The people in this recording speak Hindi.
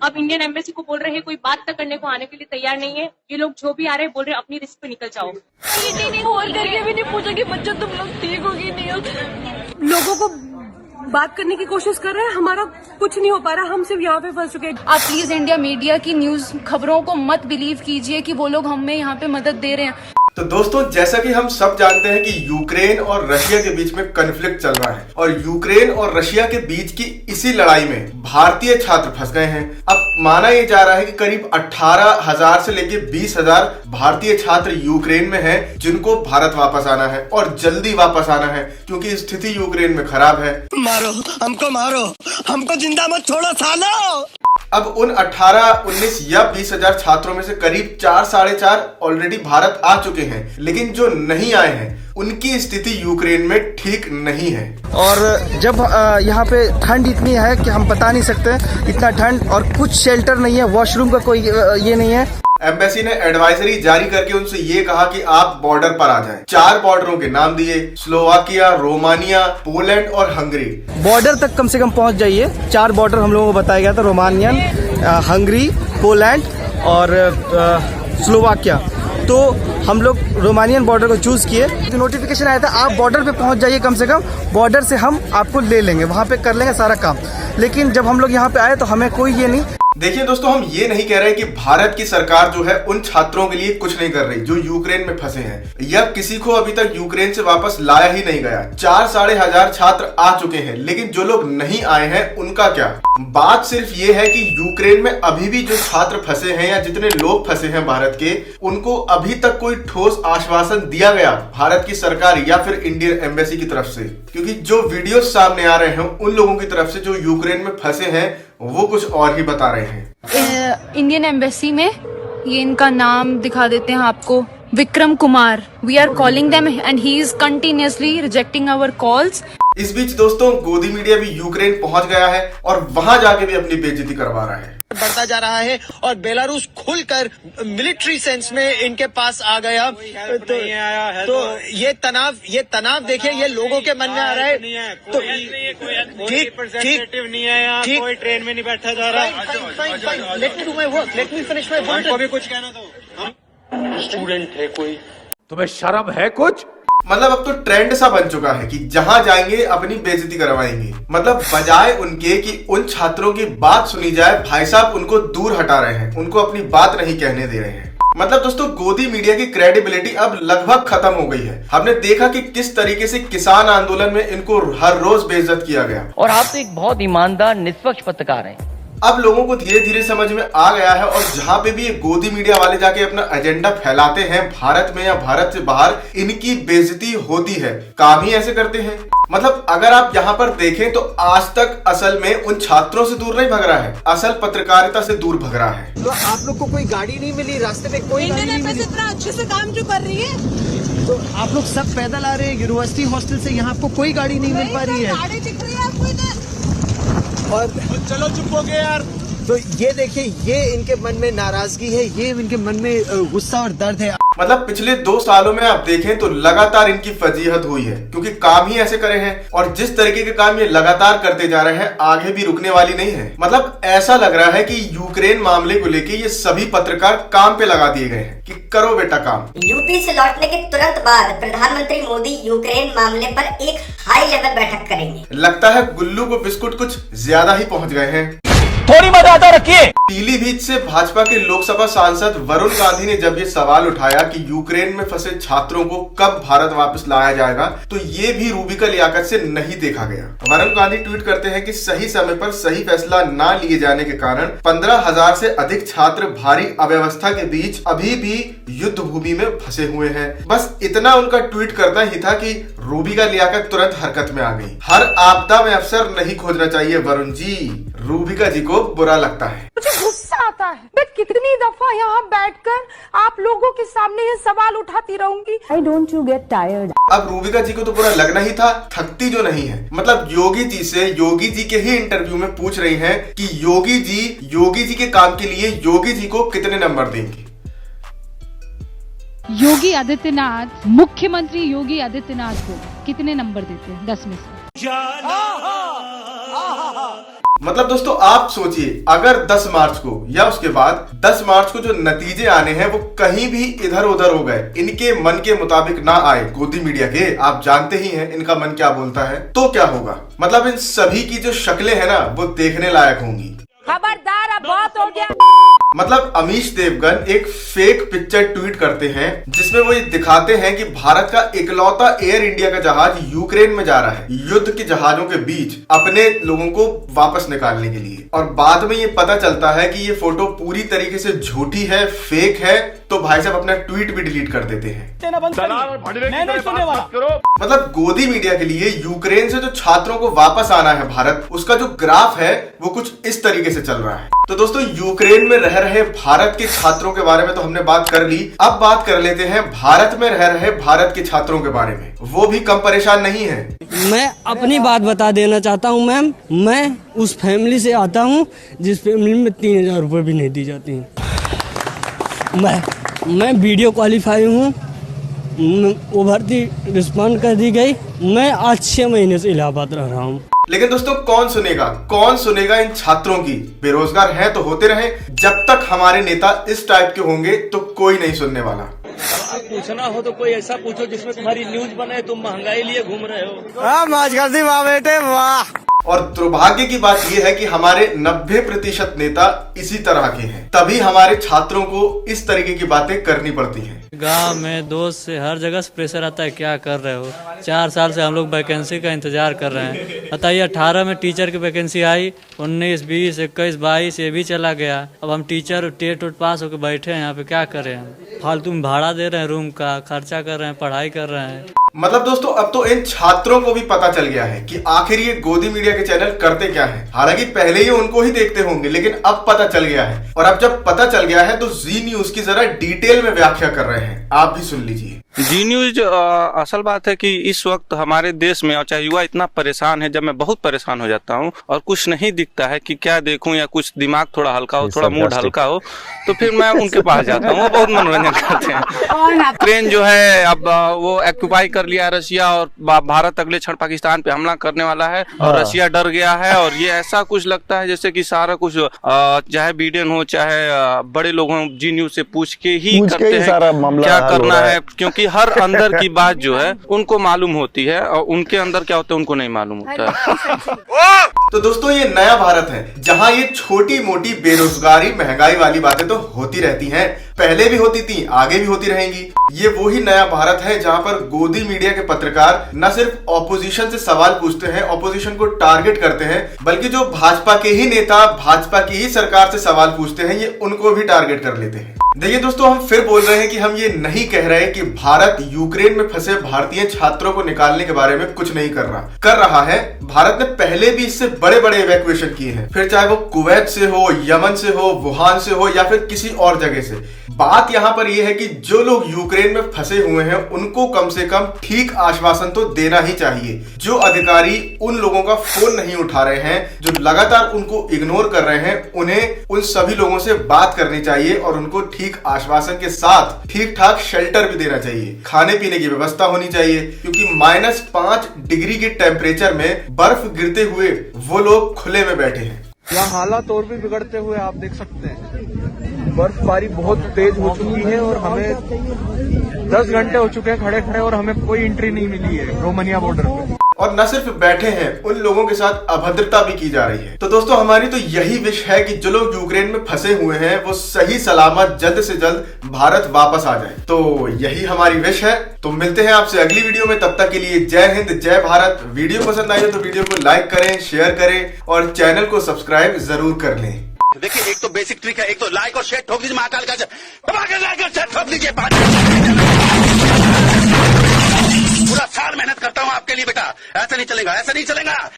अब इंडियन एम्बेसी को बोल रहे हैं कोई बात तक करने को आने के लिए तैयार नहीं है। ये लोग जो भी आ रहे हैं बोल रहे हैं अपनी रिस्क पे निकल जाओ। फोन करके भी नहीं पूछा कि बच्चा तुम लोग ठीक हो कि नहीं हो। लोगों को बात करने की कोशिश कर रहे हैं, हमारा कुछ नहीं हो पा रहा, हम सिर्फ यहाँ पे फंस चुके हैं। आप प्लीज इंडिया मीडिया की न्यूज खबरों को मत बिलीव कीजिए कि वो लोग हमें यहाँ पे मदद दे रहे हैं। तो दोस्तों, जैसा कि हम सब जानते हैं कि यूक्रेन और रशिया के बीच में कन्फ्लिक्ट चल रहा है और यूक्रेन और रशिया के बीच की इसी लड़ाई में भारतीय छात्र फंस गए हैं। अब माना यह जा रहा है कि करीब 18,000 से लेकर 20,000 भारतीय छात्र यूक्रेन में हैं, जिनको भारत वापस आना है और जल्दी वापस आना है क्योंकि स्थिति यूक्रेन में खराब है। मारो हमको जिंदा मत छोड़ो सालो। अब उन 18, 19 या 20,000 छात्रों में से करीब 4, 4.5 ऑलरेडी भारत आ चुके हैं, लेकिन जो नहीं आए हैं उनकी स्थिति यूक्रेन में ठीक नहीं है। और जब यहाँ पे ठंड इतनी है कि हम बता नहीं सकते, इतना ठंड, और कुछ शेल्टर नहीं है, वॉशरूम का कोई ये नहीं है। एम्बेसी ने एडवाइजरी जारी करके उनसे ये कहा कि आप बॉर्डर पर आ जाएं। 4 बॉर्डरों के नाम दिए, स्लोवाकिया, रोमानिया, पोलैंड और हंगरी। बॉर्डर तक कम से कम पहुँच जाइए। 4 बॉर्डर हम लोगों को बताया गया था, रोमानियन, हंगरी, पोलैंड और स्लोवाकिया। तो हम लोग रोमानियन बॉर्डर को चूज किए। जो नोटिफिकेशन आया था आप बॉर्डर पे पहुंच जाइए, कम से कम बॉर्डर से हम आपको ले लेंगे, वहां पे कर लेंगे सारा काम। लेकिन जब हम लोग यहाँ पे आए तो हमें कोई ये नहीं। देखिए दोस्तों, हम ये नहीं कह रहे कि भारत की सरकार जो है उन छात्रों के लिए कुछ नहीं कर रही जो यूक्रेन में फंसे हैं, या किसी को अभी तक यूक्रेन से वापस लाया ही नहीं गया। 4, 4,500 छात्र आ चुके हैं, लेकिन जो लोग नहीं आए हैं उनका क्या? बात सिर्फ ये है कि यूक्रेन में अभी भी जो छात्र फंसे हैं या जितने लोग फंसे हैं भारत के, उनको अभी तक कोई ठोस आश्वासन दिया गया भारत की सरकार या फिर इंडियन एम्बेसी की तरफ से? क्योंकि जो वीडियो सामने आ रहे हैं उन लोगों की तरफ से जो यूक्रेन में फंसे हैं वो कुछ और ही बता रहे हैं। इंडियन एम्बेसी में ये इनका नाम दिखा देते हैं आपको, Vikram Kumar. We are calling them and he is continuously rejecting our calls. इस बीच दोस्तों, गोदी मीडिया भी यूक्रेन पहुंच गया है और वहां जाके भी अपनी बेइज्जती करवा रहा है। बढ़ता जा रहा है और बेलारूस खुलकर मिलिट्री सेंस में इनके पास आ गया। तो ये तनाव देखिए, ये लोगों के मन में आ रहा है। तो ठीक नहीं है यहाँ, कोई ट्रेन में नहीं बैठा जा रहा। Let me do my work, let me finish my work. हमको भी कुछ कहना दो। स्टूडेंट है कोई, तुम्हें शर्म है कुछ? मतलब अब तो ट्रेंड सा बन चुका है कि जहां जाएंगे अपनी बेइज्जती करवाएंगे। मतलब बजाय उनके कि उन छात्रों की बात सुनी जाए, भाई साहब उनको दूर हटा रहे हैं, उनको अपनी बात नहीं कहने दे रहे हैं। मतलब दोस्तों, गोदी मीडिया की क्रेडिबिलिटी अब लगभग खत्म हो गई है। हमने देखा कि किस तरीके से किसान आंदोलन में इनको हर रोज बेइज्जत किया गया। और आप तो एक बहुत ईमानदार निष्पक्ष पत्रकार हैं। अब लोगों को धीरे धीरे समझ में आ गया है और जहां पे भी ये गोदी मीडिया वाले जाके अपना एजेंडा फैलाते हैं भारत में या भारत से बाहर, इनकी बेइज्जती होती है। काम ही ऐसे करते हैं। मतलब अगर आप यहाँ पर देखें तो आज तक असल में उन छात्रों से दूर नहीं भग रहा है, असल पत्रकारिता से दूर भग रहा है। तो आप लोग को कोई गाड़ी नहीं मिली रास्ते में? कोई गाड़ी नहीं मिली? इतना अच्छे से काम जो कर रही है, तो आप लोग सब पैदल आ रहे हैं यूनिवर्सिटी हॉस्टल से, यहाँ आपको कोई गाड़ी नहीं मिल पा रही है। गाड़ी दिख रही है आपको इधर? और चलो चुप हो गए यार। तो ये देखिए, ये इनके मन में नाराजगी है, ये इनके मन में गुस्सा और दर्द है। मतलब पिछले 2 सालों में आप देखें तो लगातार इनकी फजीहत हुई है, क्योंकि काम ही ऐसे करे हैं और जिस तरीके के काम ये लगातार करते जा रहे हैं, आगे भी रुकने वाली नहीं है। मतलब ऐसा लग रहा है कि यूक्रेन मामले को लेके ये सभी पत्रकार काम पे लगा दिए गए हैं कि करो बेटा काम। यूपी से लौटने के तुरंत बाद प्रधानमंत्री मोदी यूक्रेन मामले पर एक हाई लेवल बैठक करेंगे। लगता है गुल्लू को बिस्कुट कुछ ज्यादा ही पहुंच गए हैं। थोड़ी मर्यादा रखिए। पीलीभीत से भाजपा के लोकसभा सांसद वरुण गांधी ने जब ये सवाल उठाया कि यूक्रेन में फंसे छात्रों को कब भारत वापस लाया जाएगा, तो ये भी रूबी का लियाकत से नहीं देखा गया। वरुण गांधी ट्वीट करते हैं कि सही समय पर सही फैसला ना लिए जाने के कारण 15,000 से अधिक छात्र भारी अव्यवस्था के बीच अभी भी युद्ध भूमि में फंसे हुए हैं। बस इतना उनका ट्वीट करना ही था कि रूबी का लियाकत तुरंत हरकत में आ गई। हर आपदा में अवसर नहीं खोजना चाहिए वरुण जी, रूबिका जी को बुरा लगता है। मुझे गुस्सा आता है। मैं कितनी दफा यहाँ बैठकर आप लोगों के सामने ये सवाल उठाती रहूंगी। Why don't you get tired? अब रूबिका जी को तो बुरा लगना ही था, थकती जो नहीं है। मतलब योगी जी से योगी जी के ही इंटरव्यू में पूछ रही हैं कि योगी जी के काम के लिए योगी जी को कितने नंबर देंगे। योगी आदित्यनाथ, मुख्यमंत्री योगी आदित्यनाथ को कितने नंबर देते हैं 10 में से? मतलब दोस्तों आप सोचिए, अगर 10 मार्च को या उसके बाद 10 मार्च को जो नतीजे आने हैं वो कहीं भी इधर उधर हो गए, इनके मन के मुताबिक ना आए, गोदी मीडिया के, आप जानते ही हैं इनका मन क्या बोलता है, तो क्या होगा? मतलब इन सभी की जो शक्लें हैं ना वो देखने लायक होंगी। खबरदार, अब बहुत हो गया। मतलब अमीश देवगन एक फेक पिक्चर ट्वीट करते हैं जिसमें वो ये दिखाते हैं कि भारत का इकलौता एयर इंडिया का जहाज यूक्रेन में जा रहा है युद्ध के जहाजों के बीच अपने लोगों को वापस निकालने के लिए, और बाद में ये पता चलता है कि ये फोटो पूरी तरीके से झूठी है, फेक है, तो भाई साहब अपना ट्वीट भी डिलीट कर देते हैं। मतलब गोदी मीडिया के लिए यूक्रेन से जो छात्रों को वापस आना है भारत, उसका जो ग्राफ है वो कुछ इस तरीके से चल रहा है। तो दोस्तों यूक्रेन में रह रहे भारत के छात्रों के बारे में तो हमने बात कर ली, अब बात कर लेते हैं भारत में रह रहे भारत के छात्रों के बारे में। वो भी कम परेशान नहीं है। मैं अपनी बात बता देना चाहता हूँ मैम, मैं उस फैमिली से आता हूँ जिस फैमिली में 3000 रुपये भी नहीं दी जाती हैं। मैं वीडियो क्वालिफाई हूँ, वो भर्ती रिस्पॉन्ड कर दी गई। मैं आज 6 महीने से इलाहाबाद रह रहा हूँ। लेकिन दोस्तों कौन सुनेगा इन छात्रों की? बेरोजगार हैं तो होते रहे, जब तक हमारे नेता इस टाइप के होंगे तो कोई नहीं सुनने वाला। पूछना हो तो कोई ऐसा पूछो जिसमें तुम्हारी न्यूज बने, तुम महंगाई लिए घूम रहे हो। मौज कर दी वाह बेटे वाह। और दुर्भाग्य की बात यह है कि हमारे 90% नेता इसी तरह के हैं, तभी हमारे छात्रों को इस तरीके की बातें करनी पड़ती हैं। गांव में दोस्त से हर जगह से प्रेशर आता है, क्या कर रहे हो? 4 साल से हम लोग वैकेंसी का इंतजार कर रहे हैं। बताइए 18 में टीचर की वैकेंसी आई, 19, 20, 21, 22 ये भी चला गया। अब हम टीचर टेट पास होकर बैठे हैं यहाँ पे, क्या करें? हम फालतू में भाड़ा दे रहे हैं, रूम का खर्चा कर रहे हैं, पढ़ाई कर रहे हैं। मतलब दोस्तों अब तो इन छात्रों को भी पता चल गया है कि आखिर ये गोदी मीडिया के चैनल करते क्या हैं। हालांकि पहले ही उनको ही देखते होंगे, लेकिन अब पता चल गया है। और अब जब पता चल गया है तो जी न्यूज की जरा डिटेल में व्याख्या कर रहे हैं, आप भी सुन लीजिए। जी न्यूज असल बात है कि इस वक्त हमारे देश में और चाहे युवा इतना परेशान है, जब मैं बहुत परेशान हो जाता हूं और कुछ नहीं दिखता है कि क्या देखूं, या कुछ दिमाग थोड़ा हल्का हो, थोड़ा मूड हल्का हो, तो फिर मैं उनके पास जाता हूं। वो बहुत मनोरंजन करते हैं। यूक्रेन जो है अब वो ऑक्युपाई कर लिया रशिया, और भारत अगले क्षण पाकिस्तान पे हमला करने वाला है, और रशिया डर गया है। और ये ऐसा कुछ लगता है जैसे कि सारा कुछ चाहे बिडेन हो चाहे बड़े लोग हों, जी न्यूज से पूछ के ही करते हैं क्या करना है, क्योंकि हर अंदर की बात जो है उनको मालूम होती है और उनके अंदर क्या होता है उनको नहीं मालूम होता है। तो दोस्तों ये नया भारत है जहां ये छोटी मोटी बेरोजगारी महंगाई वाली बातें तो होती रहती हैं, पहले भी होती थी, आगे भी होती रहेंगी। ये वही नया भारत है जहां पर गोदी मीडिया के पत्रकार न सिर्फ ऑपोजिशन से सवाल पूछते हैं, ऑपोजिशन को टारगेट करते हैं, बल्कि जो भाजपा के ही नेता भाजपा की ही सरकार से सवाल पूछते हैं ये उनको भी टारगेट कर लेते हैं। देखिए दोस्तों हम फिर बोल रहे हैं कि हम ये नहीं कह रहे कि भारत यूक्रेन में फंसे भारतीय छात्रों को निकालने के बारे में कुछ नहीं कर रहा है। भारत ने पहले भी इससे बड़े बड़े इवैक्यूएशन किए हैं, फिर चाहे वो कुवैत से हो, यमन से हो, वुहान से हो या फिर किसी और जगह से। बात यहाँ पर यह है कि जो लोग यूक्रेन में फंसे हुए हैं उनको कम से कम ठीक आश्वासन तो देना ही चाहिए। जो अधिकारी उन लोगों का फोन नहीं उठा रहे हैं, जो लगातार उनको इग्नोर कर रहे हैं, उन्हें उन सभी लोगों से बात करनी चाहिए और उनको ठीक आश्वासन के साथ ठीक ठाक शेल्टर भी देना चाहिए, खाने पीने की व्यवस्था होनी चाहिए, क्योंकि -5 डिग्री के टेम्परेचर में बर्फ गिरते हुए वो लोग खुले में बैठे हैं। यहाँ हालात और भी बिगड़ते हुए आप देख सकते हैं। बर्फबारी बहुत तेज हो चुकी है और हमें 10 घंटे हो चुके हैं खड़े खड़े और हमें कोई एंट्री नहीं मिली है रोमानिया बॉर्डर पे। और न सिर्फ बैठे हैं, उन लोगों के साथ अभद्रता भी की जा रही है। तो दोस्तों हमारी तो यही विश है कि जो लोग यूक्रेन में फंसे हुए हैं वो सही सलामत जल्द से जल्द भारत वापस आ जाए। तो यही हमारी विश है। तो मिलते हैं आपसे अगली वीडियो में, तब तक के लिए जय हिंद जय भारत। वीडियो पसंद आई हो तो वीडियो को लाइक करें, शेयर करें और चैनल को सब्सक्राइब जरूर कर लें। देखिए एक तो बेसिक ट्रिक है, एक तो लाइक और शेयर ठोक दीजिए, महाकाल का लाइक और शेयर ठोक दीजिए। पूरा साल मेहनत करता हूँ आपके लिए बेटा, ऐसा नहीं चलेगा, ऐसा नहीं चलेगा।